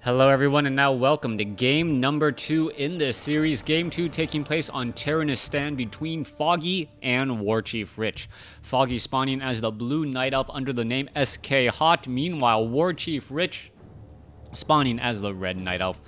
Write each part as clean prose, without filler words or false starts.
Hello everyone, and now welcome to game number 2 in this series. Game 2 taking place on Terranus stand between Foggy and WarChiefRich. Foggy spawning as the blue night elf under the name SK Hot. Meanwhile, WarChiefRich spawning as the red night elf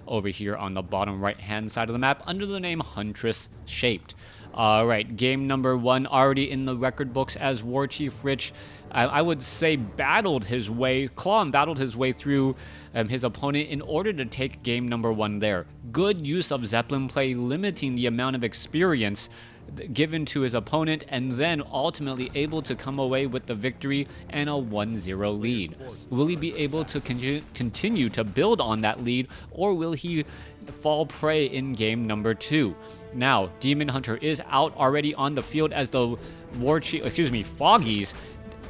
over here on the bottom right hand side of the map under the name Huntress Shaped. Alright, game number 1 already in the record books as WarChiefRich, I would say, battled his way through his opponent in order to take game number 1 there. Good use of Zeppelin play, limiting the amount of experience given to his opponent, and then ultimately able to come away with the victory and a 1-0 lead. Will he be able to continue to build on that lead, or will he fall prey in game number 2? Now, Demon Hunter is out already on the field as the Foggy's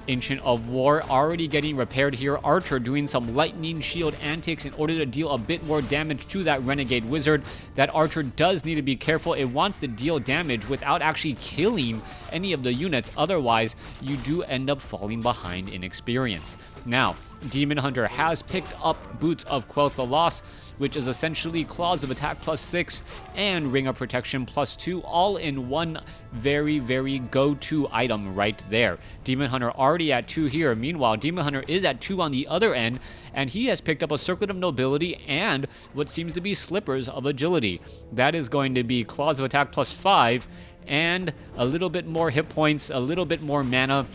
Ancient of War already getting repaired here. Archer doing some lightning shield antics in order to deal a bit more damage to that Renegade Wizard. That Archer does need to be careful. It wants to deal damage without actually killing any of the units. Otherwise, you do end up falling behind in experience. Now, Demon Hunter has picked up Boots of Quell the Loss, which is essentially Claws of Attack +6 and Ring of Protection +2, all in one very, very go-to item right there. Demon Hunter already at 2 here. Meanwhile, Demon Hunter is at 2 on the other end, and he has picked up a Circlet of Nobility and what seems to be Slippers of Agility. That is going to be Claws of Attack +5 and a little bit more hit points, a little bit more mana,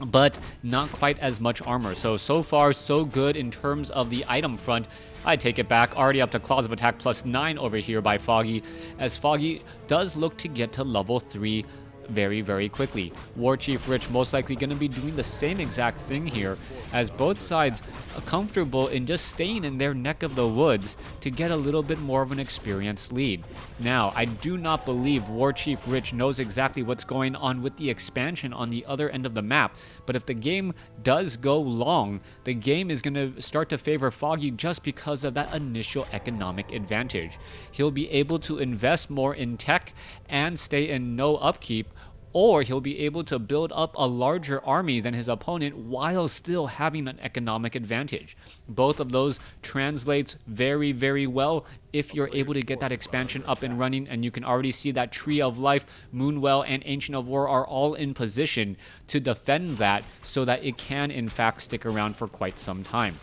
but not quite as much armor. So far, so good in terms of the item front. I take it back, already up to Claws of Attack +9 over here by Foggy, as Foggy does look to get to level 3 very, very quickly. WarChiefRich most likely going to be doing the same exact thing here, as both sides are comfortable in just staying in their neck of the woods to get a little bit more of an experienced lead. Now, I do not believe WarChiefRich knows exactly what's going on with the expansion on the other end of the map, but if the game does go long, the game is going to start to favor Foggy just because of that initial economic advantage. He'll be able to invest more in tech and stay in no upkeep, or he'll be able to build up a larger army than his opponent while still having an economic advantage. Both of those translates very, very well if you're able to get that expansion up and running, and you can already see that Tree of Life, Moonwell, and Ancient of War are all in position to defend that so that it can in fact stick around for quite some time.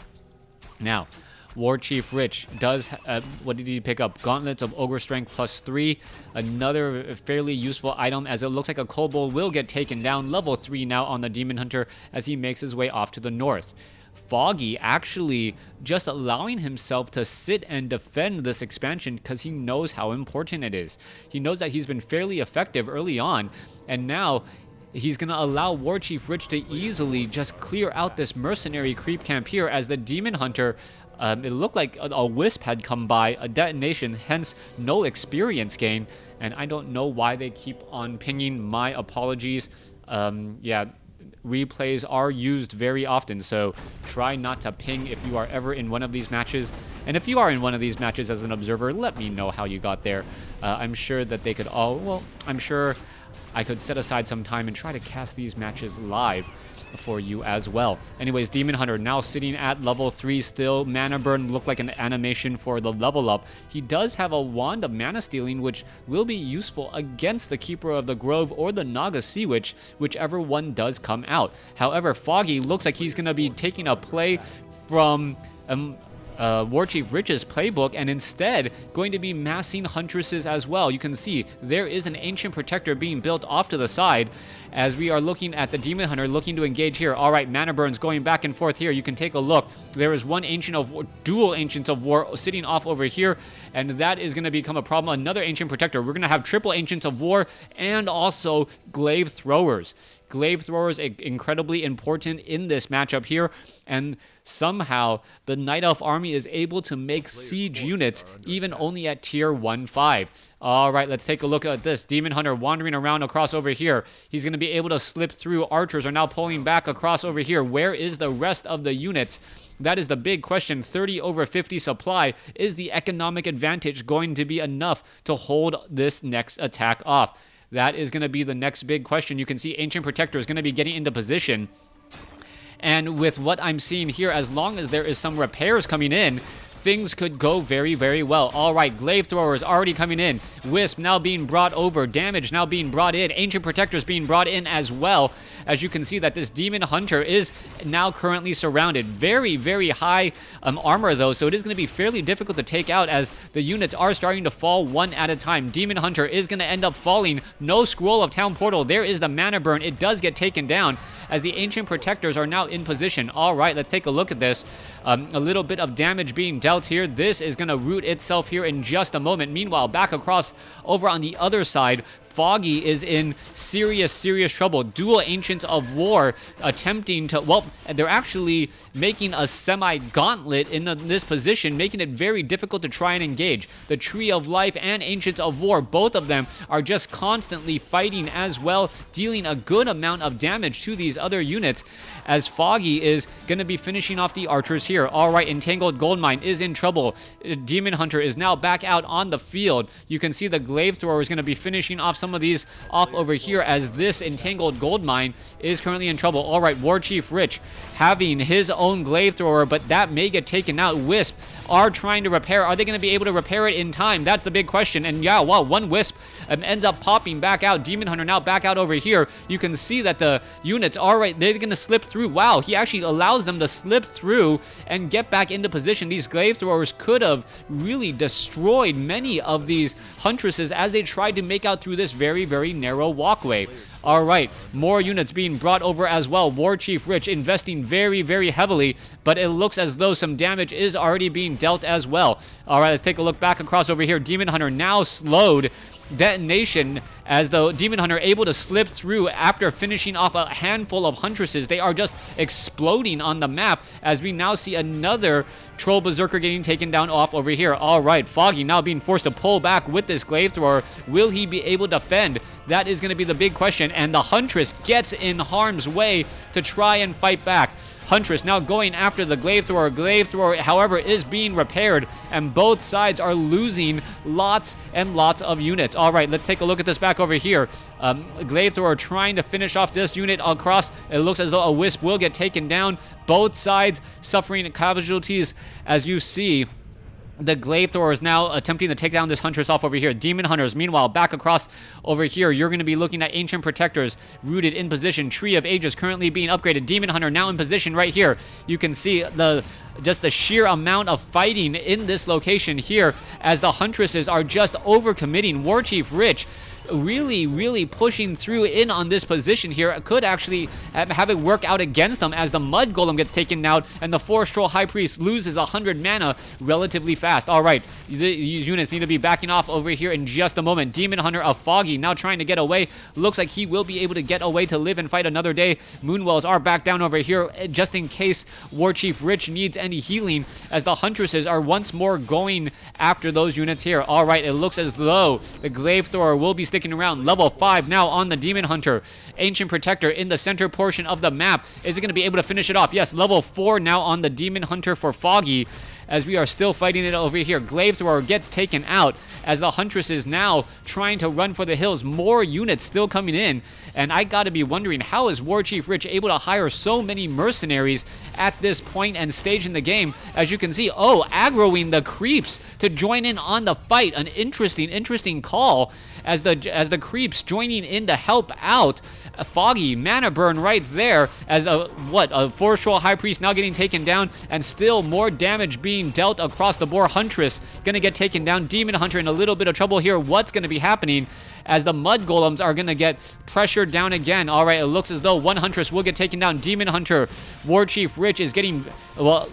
Now, WarChiefRich does, what did he pick up? Gauntlets of Ogre Strength +3, another fairly useful item, as it looks like a Kobold will get taken down. Level 3 now on the Demon Hunter as he makes his way off to the north. Foggy actually just allowing himself to sit and defend this expansion because he knows how important it is. He knows that he's been fairly effective early on, and now he's going to allow WarChiefRich to easily just clear out this mercenary creep camp here, as the Demon Hunter, it looked like a wisp had come by, a detonation, hence no experience gain, and I don't know why they keep on pinging. My apologies. Yeah, replays are used very often, so try not to ping if you are ever in one of these matches. And if you are in one of these matches as an observer, let me know how you got there. I'm sure that they could I'm sure I could set aside some time and try to cast these matches live for you as well. Anyways, Demon Hunter now sitting at level 3 still. Mana Burn looked like an animation for the level up. He does have a Wand of Mana Stealing, which will be useful against the Keeper of the Grove or the Naga Sea Witch, whichever one does come out. However, Foggy looks like he's going to be taking a play from WarChiefRich's playbook, and instead going to be massing Huntresses as well. You can see there is an Ancient Protector being built off to the side as we are looking at the Demon Hunter looking to engage here. Alright, Mana Burns going back and forth here. You can take a look. There is one Ancient of War, dual Ancients of War sitting off over here, and that is going to become a problem. Another Ancient Protector. We're going to have triple Ancients of War and also Glaive Throwers. Glaive Throwers incredibly important in this matchup here, and somehow the Night Elf army is able to make siege units even only at tier 1-5. Alright, let's take a look at this. Demon Hunter wandering around across over here. He's going to be able to slip through. Archers are now pulling back across over here. Where is the rest of the units? That is the big question. 30/50 supply. Is the economic advantage going to be enough to hold this next attack off? That is going to be the next big question. You can see Ancient Protector is going to be getting into position. And with what I'm seeing here, as long as there is some repairs coming in, things could go very, very well. All right, Glaive Thrower is already coming in. Wisp now being brought over. Damage now being brought in. Ancient Protectors being brought in as well. As you can see that this Demon Hunter is now currently surrounded. Very, very high armor though, so it is going to be fairly difficult to take out as the units are starting to fall one at a time. Demon Hunter is going to end up falling. No Scroll of Town Portal. There is the mana burn. It does get taken down as the Ancient Protectors are now in position. All right, let's take a look at this. A little bit of damage being dealt here. This is going to root itself here in just a moment. Meanwhile, back across over on the other side, Foggy is in serious, serious trouble. Dual Ancients of War attempting to, well, they're actually making a semi-gauntlet in this position, making it very difficult to try and engage. The Tree of Life and Ancients of War, both of them are just constantly fighting as well, dealing a good amount of damage to these other units as Foggy is going to be finishing off the archers here. All right, Entangled Goldmine is in trouble. Demon Hunter is now back out on the field. You can see the Glaive Thrower is going to be finishing off some of these off over here as this Entangled Goldmine is currently in trouble. All right, WarChiefRich having his own Glaive Thrower, but that may get taken out. Wisp are trying to repair. Are they going to be able to repair it in time? That's the big question. And yeah, wow, one Wisp ends up popping back out. Demon Hunter now back out over here. You can see that the units are right. They're going to slip through. Wow, he actually allows them to slip through and get back into position. These Glaive Throwers could have really destroyed many of these Huntresses as they tried to make out through this very, very narrow walkway. All right, more units being brought over as well. WarChiefRich investing very, very heavily, but it looks as though some damage is already being dealt as well. All right, let's take a look back across over here. Demon Hunter now slowed detonation as the Demon Hunter able to slip through after finishing off a handful of Huntresses. They are just exploding on the map as we now see another Troll Berserker getting taken down off over here. All right, Foggy now being forced to pull back with this Glaive Thrower. Will he be able to defend? That is going to be the big question, and the Huntress gets in harm's way to try and fight back. Huntress now going after the Glaive Thrower. Glaive Thrower, however, is being repaired, and both sides are losing lots and lots of units. All right, let's take a look at this back over here. Glaive Thrower trying to finish off this unit across. It looks as though a Wisp will get taken down. Both sides suffering casualties, as you see. The Glaive Thrower is now attempting to take down this Huntress off over here. Demon Hunters, meanwhile, back across over here, you're going to be looking at Ancient Protectors rooted in position. Tree of Ages currently being upgraded. Demon Hunter now in position right here. You can see just the sheer amount of fighting in this location here as the Huntresses are just overcommitting. WarChiefRich really pushing through in on this position here. Could actually have it work out against them as the Mud Golem gets taken out and the Forest Troll High Priest loses 100 mana relatively fast. All right, these units need to be backing off over here in just a moment. Demon Hunter of Foggy now trying to get away. Looks like he will be able to get away to live and fight another day. Moonwells are back down over here just in case WarChiefRich needs any healing as the Huntresses are once more going after those units here. All right, it looks as though the Glaive Thrower will be sticking around. Level 5 now on the Demon Hunter. Ancient Protector in the center portion of the map. Is it going to be able to finish it off? Yes, level 4 now on the Demon Hunter for Foggy as we are still fighting it over here. Glaive Thrower gets taken out as the Huntress is now trying to run for the hills. More units still coming in, and I gotta be wondering, how is WarChiefRich able to hire so many mercenaries at this point and stage in the game? As you can see, aggroing the creeps to join in on the fight. An interesting call as the creeps joining in to help out. Foggy, mana burn right there as a Forest Troll High Priest now getting taken down, and still more damage being dealt across the board. Huntress gonna get taken down. Demon Hunter in a little bit of trouble here. What's gonna be happening as the Mud Golems are gonna get pressured down again? All right, it looks as though one Huntress will get taken down. Demon Hunter, WarChiefRich is getting,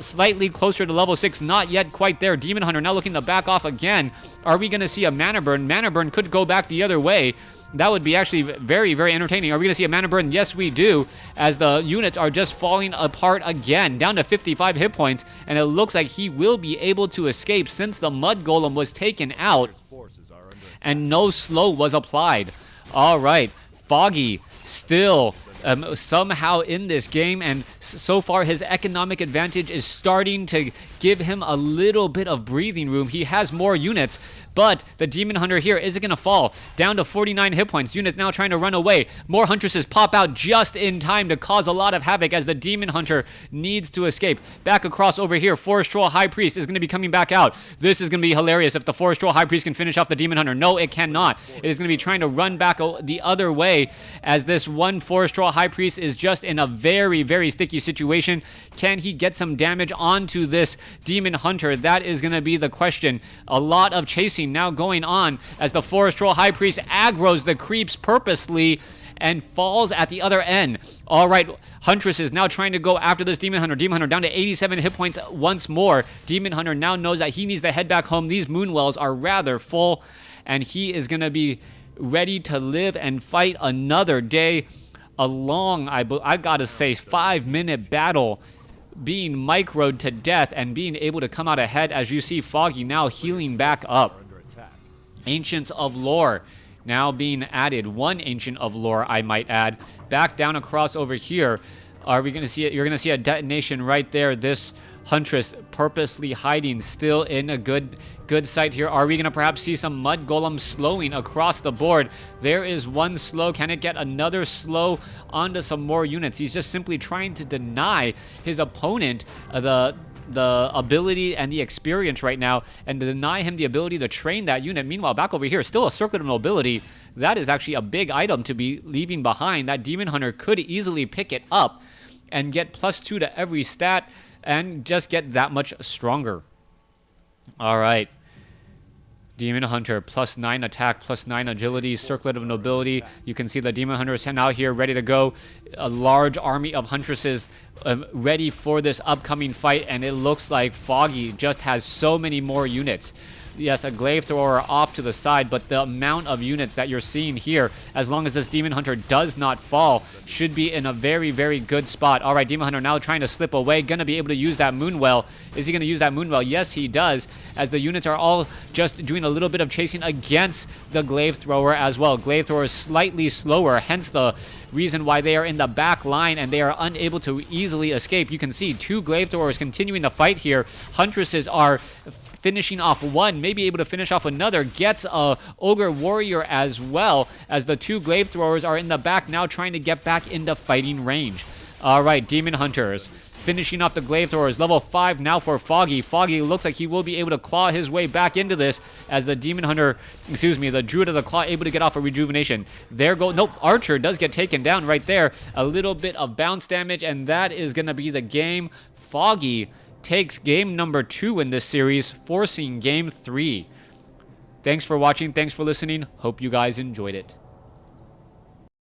slightly closer to level 6. Not yet quite there. Demon Hunter now looking to back off again. Are we gonna see a mana burn? Mana burn could go back the other way. That would be actually very, very entertaining. Are we going to see a mana burn? Yes, we do, as the units are just falling apart again, down to 55 hit points, and it looks like he will be able to escape since the Mud Golem was taken out, and no slow was applied. All right, Foggy still somehow in this game, and so far his economic advantage is starting to give him a little bit of breathing room. He has more units, but the Demon Hunter here isn't going to fall. Down to 49 hit points. Unit now trying to run away. More Huntresses pop out just in time to cause a lot of havoc as the Demon Hunter needs to escape. Back across over here, Forest Troll High Priest is going to be coming back out. This is going to be hilarious if the Forest Troll High Priest can finish off the Demon Hunter. No, it cannot. It is going to be trying to run back the other way as this one Forest Troll High Priest is just in a very, very sticky situation. Can he get some damage onto this Demon Hunter? That is going to be the question. A lot of chasing now going on as the Forest Troll High Priest aggroes the creeps purposely and falls at the other end. All right, Huntress is now trying to go after this Demon Hunter. Demon Hunter down to 87 hit points once more. Demon Hunter now knows that he needs to head back home. These Moonwells are rather full, and he is going to be ready to live and fight another day. A long, I gotta say, 5-minute battle, being microed to death and being able to come out ahead as you see Foggy now healing back up. Ancients of Lore now being added. One Ancient of Lore, I might add. Back down across over here. Are we going to see it? You're going to see a detonation right there. This Huntress purposely hiding still in a good sight here. Are we going to perhaps see some Mud Golem slowing across the board? There is one slow. Can it get another slow onto some more units? He's just simply trying to deny his opponent the ability and the experience right now, and to deny him the ability to train that unit. Meanwhile, back over here, still a Circlet of Nobility. That is actually a big item to be leaving behind. That Demon Hunter could easily pick it up and get +2 to every stat and just get that much stronger. All right. Demon Hunter, +9 attack, +9 agility, Circlet of Nobility. You can see the Demon Hunter is out here ready to go. A large army of Huntresses ready for this upcoming fight, and it looks like Foggy just has so many more units. Yes, a Glaive Thrower off to the side, but the amount of units that you're seeing here, as long as this Demon Hunter does not fall, should be in a very, very good spot. All right, Demon Hunter now trying to slip away, going to be able to use that Moonwell. Is he going to use that Moonwell? Yes, he does, as the units are all just doing a little bit of chasing against the Glaive Thrower as well. Glaive Thrower is slightly slower, hence the reason why they are in the back line and they are unable to easily escape. You can see 2 Glaive Throwers continuing the fight here. Huntresses are finishing off one, maybe able to finish off another, gets a Ogre Warrior as well, as the 2 Glaive Throwers are in the back now trying to get back into fighting range. All right, Demon Hunters finishing off the Glaive Throwers. Level 5 now for Foggy. Foggy looks like he will be able to claw his way back into this as the Demon Hunter, the Druid of the Claw able to get off a rejuvenation. There go, nope, Archer does get taken down right there. A little bit of bounce damage, and that is going to be the game. Foggy takes game number 2 in this series, forcing game 3. Thanks for watching. Thanks for listening. Hope you guys enjoyed it.